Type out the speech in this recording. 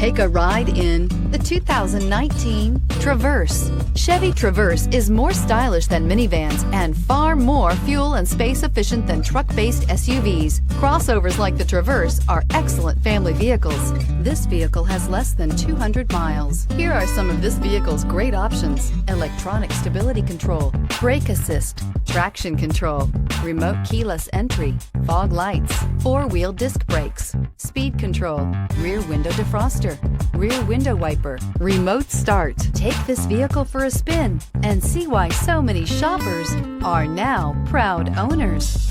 Take a ride in the 2019 Traverse. Chevy Traverse is more stylish than minivans and far more fuel and space efficient than truck-based SUVs. Crossovers like the Traverse are excellent family vehicles. This vehicle has less than 200 miles. Here are some of this vehicle's great options: electronic stability control, brake assist, traction control, remote keyless entry, fog lights, four-wheel disc brakes, speed control, rear window defroster, rear window wiper, remote start. Take this vehicle for a spin and see why so many shoppers are now proud owners.